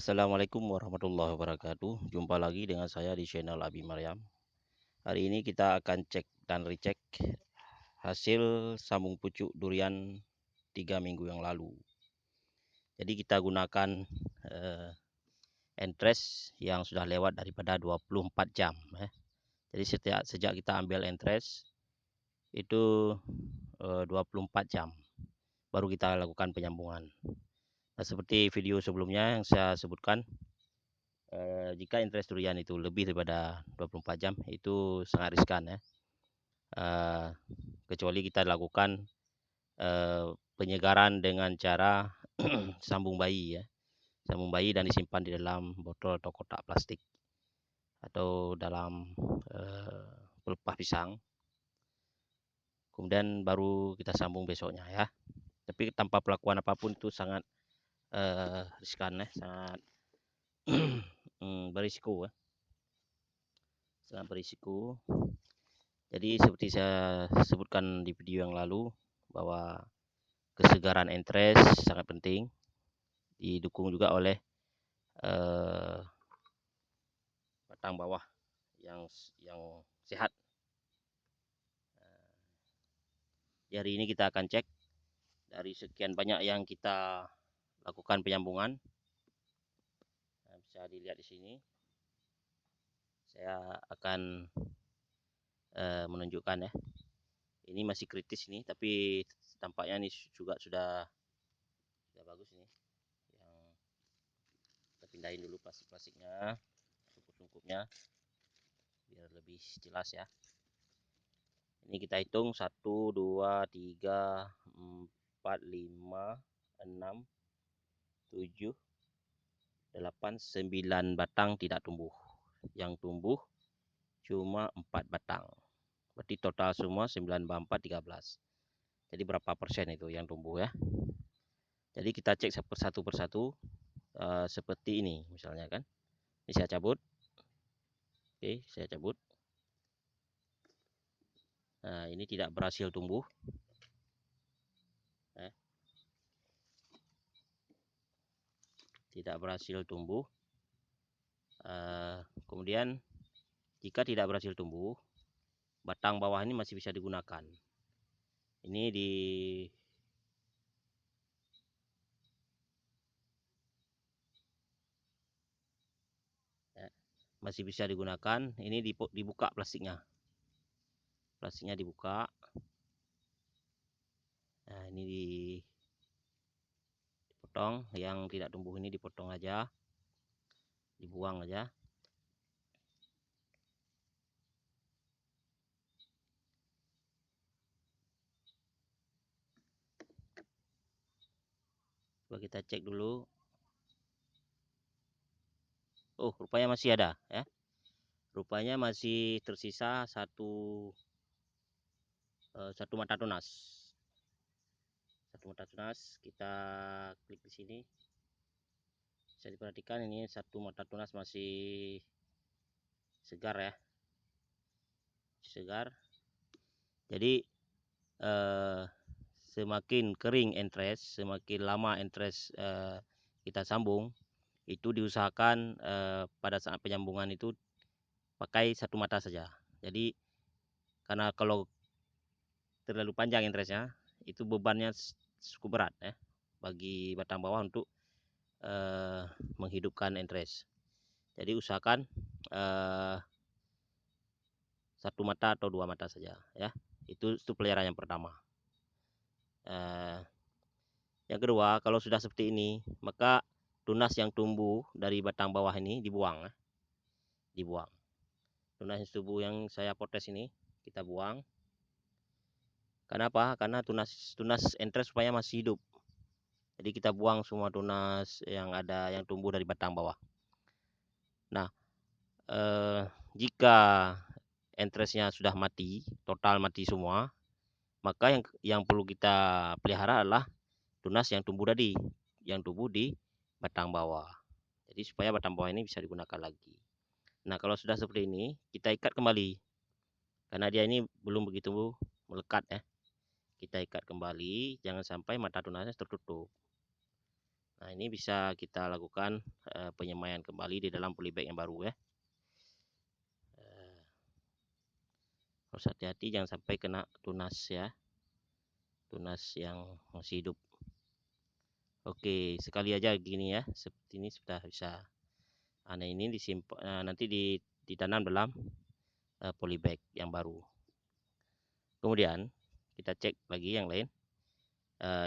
Assalamualaikum warahmatullahi wabarakatuh. Jumpa lagi dengan saya di channel Abi Maryam. Hari ini kita akan cek dan recheck hasil sambung pucuk durian 3 minggu yang lalu. Jadi kita gunakan entres yang sudah lewat daripada 24 jam. Jadi sejak kita ambil entres itu 24 jam baru kita lakukan penyambungan. Nah, seperti video sebelumnya yang saya sebutkan, jika entres durian itu lebih daripada 24 jam itu sangat riskan ya. Kecuali kita lakukan penyegaran dengan cara sambung bayi ya. Sambung bayi dan disimpan di dalam botol atau kotak plastik atau dalam pelepah pisang. Kemudian baru kita sambung besoknya ya. Tapi tanpa pelakuan apapun itu sangat riskan ya, sangat berisiko ya. Sangat berisiko. Jadi seperti saya sebutkan di video yang lalu bahwa kesegaran entres sangat penting, didukung juga oleh batang bawah yang sehat. Hari ini kita akan cek dari sekian banyak yang kita lakukan penyambungan. Nah, bisa dilihat di sini. Saya akan menunjukkan ya. Ini masih kritis nih, tapi tampaknya ini juga sudah bagus nih. Yang kita pindahin dulu plastik-plastiknya, sungkup-sungkupnya biar lebih jelas ya. Ini kita hitung 1, 2, 3, 4, 5, 6, 7, 8, 9 batang tidak tumbuh. Yang tumbuh cuma 4 batang. Berarti total semua 9 tambah 4, 13. Jadi berapa persen itu yang tumbuh ya. Jadi kita cek satu persatu seperti ini misalnya kan. Ini saya cabut. Oke, saya cabut. Nah, ini tidak berhasil tumbuh. Tidak berhasil tumbuh. Kemudian jika tidak berhasil tumbuh, batang bawah ini masih bisa digunakan. Ini masih bisa digunakan. Ini dibuka plastiknya. Plastiknya dibuka. Nah, ini dipotong. Yang tidak tumbuh ini dipotong aja. Dibuang aja. Coba kita cek dulu. Oh, rupanya masih ada ya. Rupanya masih tersisa satu mata tunas. Satu mata tunas, kita klik di sini. Bisa diperhatikan ini satu mata tunas masih segar ya. Segar. Jadi semakin kering entres, semakin lama entres kita sambung, itu diusahakan pada saat penyambungan itu pakai satu mata saja. Jadi karena kalau terlalu panjang entresnya, itu bebannya cukup berat ya bagi batang bawah untuk menghidupkan entres. Jadi usahakan satu mata atau 2 mata saja ya. Itu pelihara yang pertama. Yang kedua, kalau sudah seperti ini, maka tunas yang tumbuh dari batang bawah ini dibuang ya. Dibuang. Tunas yang tumbuh yang saya potes ini kita buang. Kenapa? Karena tunas entres supaya masih hidup. Jadi kita buang semua tunas yang ada yang tumbuh dari batang bawah. Nah, jika entresnya sudah mati, total mati semua, maka yang perlu kita pelihara adalah tunas yang tumbuh tadi, yang tumbuh di batang bawah. Jadi supaya batang bawah ini bisa digunakan lagi. Nah, kalau sudah seperti ini, kita ikat kembali. Karena dia ini belum begitu melekat ya. Kita ikat kembali, jangan sampai mata tunasnya tertutup. Nah, ini bisa kita lakukan penyemaian kembali di dalam polybag yang baru ya. Harus hati-hati jangan sampai kena tunas ya, tunas yang masih hidup. Oke, sekali aja gini ya, seperti ini sudah bisa. Nah, ini disimpan nanti ditanam dalam polybag yang baru. Kemudian kita cek lagi yang lain.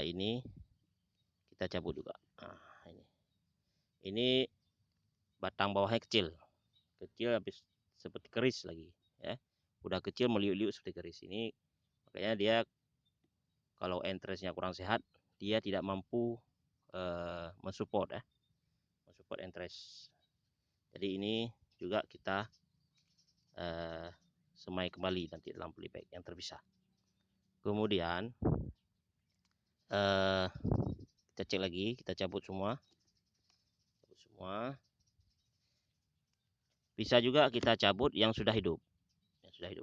Ini kita cabut juga. Nah, ini batang bawahnya kecil habis seperti keris lagi ya. Udah kecil meliuk-liuk seperti keris. Ini makanya dia kalau entresnya kurang sehat, dia tidak mampu mensupport ya, mensupport entres. Jadi ini juga kita semai kembali nanti dalam polybag yang terpisah. Kemudian kita cek lagi, kita cabut semua. Bisa juga kita cabut yang sudah hidup,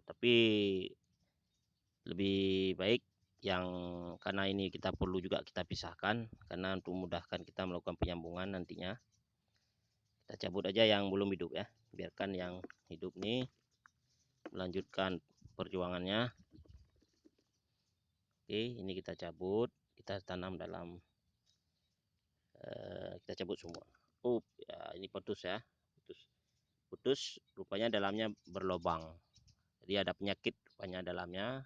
tapi lebih baik yang karena ini kita perlu juga kita pisahkan karena untuk memudahkan kita melakukan penyambungan nantinya. Kita cabut aja yang belum hidup ya, biarkan yang hidup nih melanjutkan perjuangannya. Oke, ini kita cabut, kita tanam dalam kita cabut semua. Ya, ini putus ya, putus rupanya dalamnya berlobang, jadi ada penyakit rupanya dalamnya.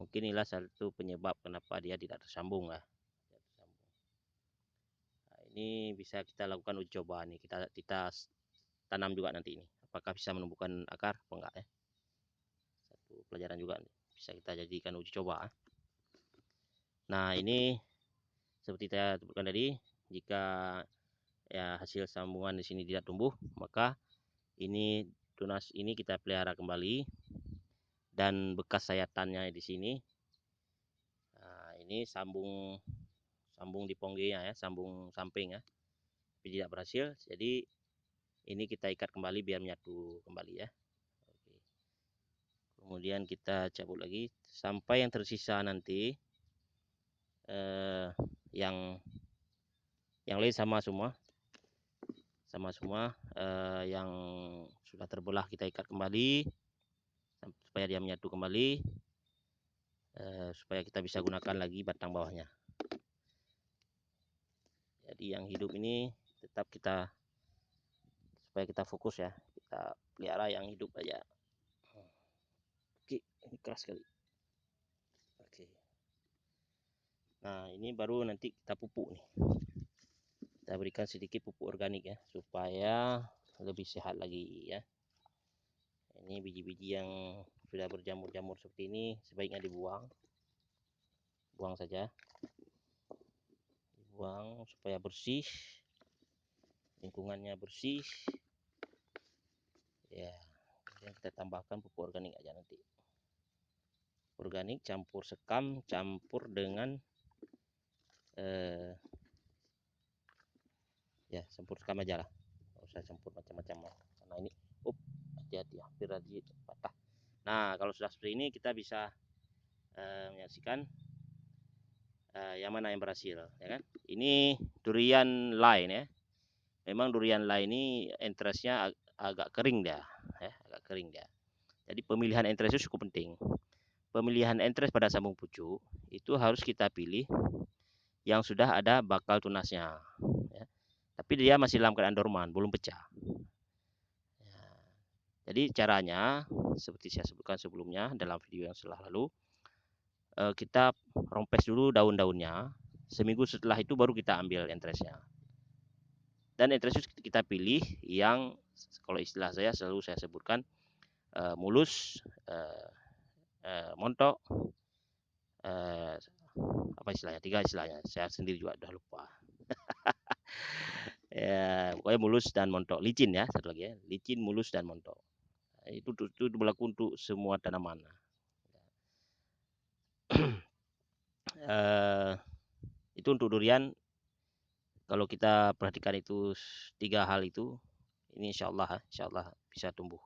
Mungkin inilah satu penyebab kenapa dia tidak tersambung lah. Nah, ini bisa kita lakukan uji coba nih, kita tanam juga nanti ini, apakah bisa menumbuhkan akar apa enggak ya. Satu pelajaran juga nih, bisa kita jadikan uji coba. Nah, ini seperti saya sebutkan tadi, jika ya hasil sambungan di sini tidak tumbuh, maka ini tunas ini kita pelihara kembali dan bekas sayatannya di sini. Nah, ini sambung di ponggenya ya, sambung samping ya, tapi tidak berhasil. Jadi ini kita ikat kembali biar menyatu kembali ya. Oke. Kemudian kita cabut lagi sampai yang tersisa nanti yang lain sama semua, yang sudah terbelah kita ikat kembali supaya dia menyatu kembali, supaya kita bisa gunakan lagi batang bawahnya. Jadi yang hidup ini tetap kita, supaya kita fokus ya, kita pelihara yang hidup aja. Oke, ini keras sekali. Oke. Nah, ini baru nanti kita pupuk nih. Kita berikan sedikit pupuk organik ya, supaya lebih sehat lagi ya. Ini biji-biji yang sudah berjamur-jamur seperti ini sebaiknya dibuang. Buang saja. Dibuang supaya bersih. Lingkungannya bersih. Ya, kemudian kita tambahkan pupuk organik aja nanti. Organik campur sekam, campur dengan ya campur sekam aja lah, nggak usah campur macam-macam karena ini hati-hati hampir tadi patah. Nah, kalau sudah seperti ini kita bisa menyaksikan yang mana yang berhasil ya kan. Ini durian lain ya, memang durian lain ini entresnya agak kering dia ya, agak kering dia. Jadi pemilihan entres itu cukup penting. Pemilihan entres pada sambung pucuk itu harus kita pilih yang sudah ada bakal tunasnya ya. Tapi dia masih dalam keadaan dorman, belum pecah. Ya. Jadi caranya seperti saya sebutkan sebelumnya dalam video yang lalu, kita rompes dulu daun-daunnya. Seminggu setelah itu baru kita ambil entresnya. Dan entres kita pilih yang kalau istilah saya selalu saya sebutkan mulus, montok, apa istilahnya, 3 istilahnya, saya sendiri juga udah lupa. Ya, pokoknya mulus dan montok, licin ya, satu lagi ya, licin, mulus dan montok. Itu berlaku untuk semua tanaman. Itu untuk durian, kalau kita perhatikan itu 3 hal itu, ini insya Allah bisa tumbuh,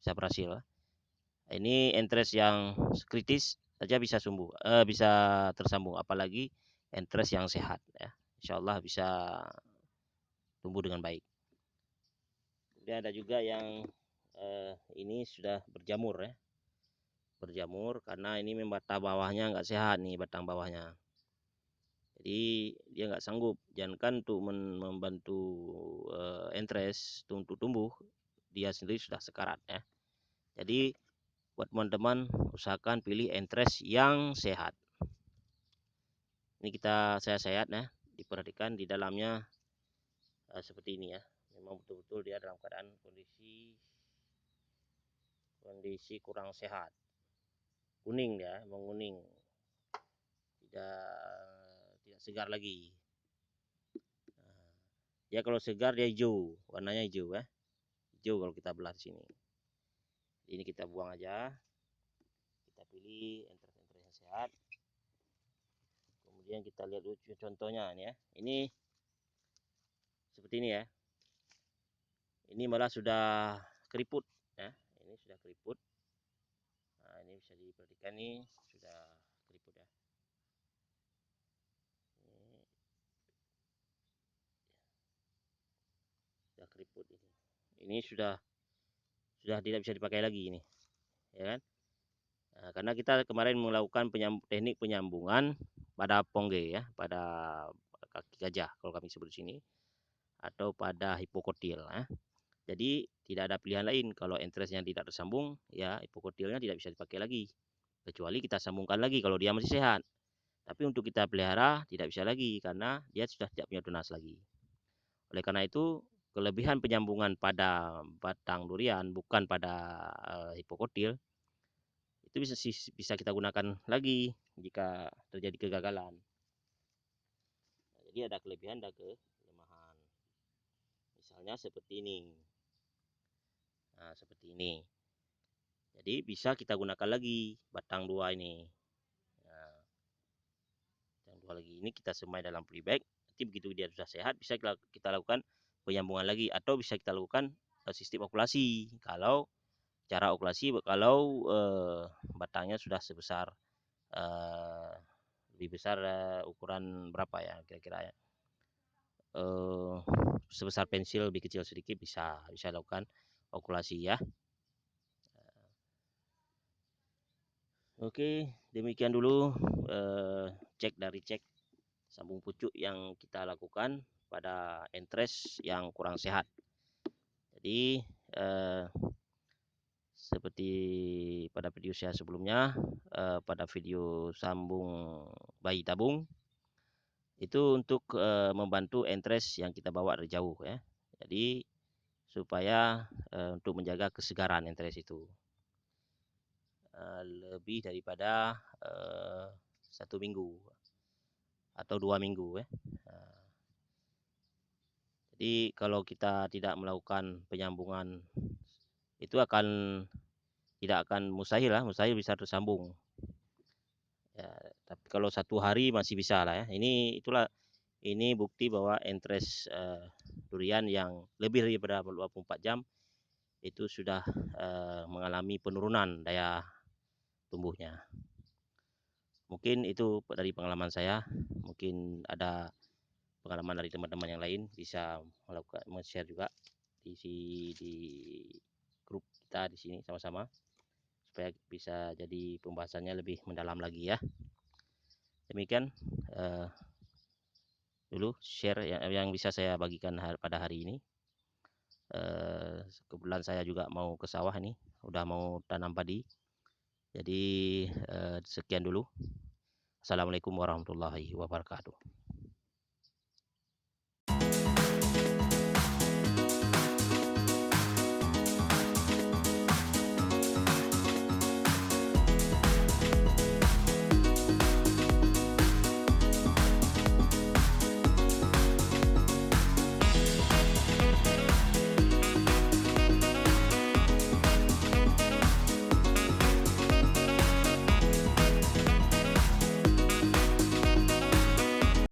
bisa berhasil. Ini entres yang kritis saja bisa bisa tersambung, apalagi entres yang sehat ya. insyaallah bisa tumbuh dengan baik. Kemudian ada juga yang ini sudah berjamur ya, berjamur karena ini batang bawahnya nggak sehat nih, batang bawahnya. Jadi dia nggak sanggup, jangankan untuk membantu entres untuk tumbuh, dia sendiri sudah sekarat ya. Jadi buat teman-teman usahakan pilih entres yang sehat. Ini saya sehat ya, diperhatikan di dalamnya seperti ini ya. Memang betul-betul dia dalam keadaan kondisi kurang sehat. Kuning ya, menguning. Tidak segar lagi. Nah, dia kalau segar dia hijau, warnanya hijau ya. Hijau kalau kita belah di sini. Ini kita buang aja. Kita pilih entres-entres yang sehat. Kemudian kita lihat dulu contohnya ini ya. Ini seperti ini ya. Ini malah sudah keriput ya. Ini sudah keriput. Nah, ini bisa diperhatikan nih sudah keriput ya. Ini sudah keriput ini. Ini sudah tidak bisa dipakai lagi ini. Ya kan? Nah, karena kita kemarin melakukan teknik penyambungan pada pongge ya, pada kaki gajah kalau kami sebut di sini, atau pada hipokotil ya. Jadi tidak ada pilihan lain, kalau entresnya tidak tersambung ya hipokotilnya tidak bisa dipakai lagi, kecuali kita sambungkan lagi kalau dia masih sehat. Tapi untuk kita pelihara tidak bisa lagi karena dia sudah tidak punya tunas lagi. Oleh karena itu kelebihan penyambungan pada batang durian bukan pada hipokotil itu bisa kita gunakan lagi jika terjadi kegagalan. Nah, jadi ada kelebihan dan kelemahan. Misalnya seperti ini. Nah, seperti ini. Jadi bisa kita gunakan lagi batang dua ini. Nah, batang dua lagi ini kita semai dalam polybag. Nanti begitu dia sudah sehat bisa kita lakukan penyambungan lagi atau bisa kita lakukan sistem okulasi. Kalau cara okulasi kalau batangnya sudah sebesar lebih besar ukuran berapa ya kira-kira ya, sebesar pensil lebih kecil sedikit bisa lakukan okulasi ya. Oke, demikian dulu cek sambung pucuk yang kita lakukan pada entres yang kurang sehat. Jadi seperti pada video saya sebelumnya, pada video sambung bayi tabung itu untuk membantu entres yang kita bawa dari jauh ya. Jadi supaya untuk menjaga kesegaran entres itu lebih daripada 1 minggu atau 2 minggu ya. Jadi kalau kita tidak melakukan penyambungan itu tidak akan mustahil bisa tersambung ya, tapi kalau 1 hari masih bisa lah ya. Ini bukti bahwa entres durian yang lebih daripada 24 jam itu sudah mengalami penurunan daya tumbuhnya. Mungkin itu dari pengalaman saya, mungkin ada pengalaman dari teman-teman yang lain bisa melakukan share juga di grup kita di sini sama-sama supaya bisa jadi pembahasannya lebih mendalam lagi ya. Demikian dulu share yang bisa saya bagikan pada hari ini. Kebetulan saya juga mau ke sawah nih, udah mau tanam padi. Jadi sekian dulu. Assalamualaikum warahmatullahi wabarakatuh.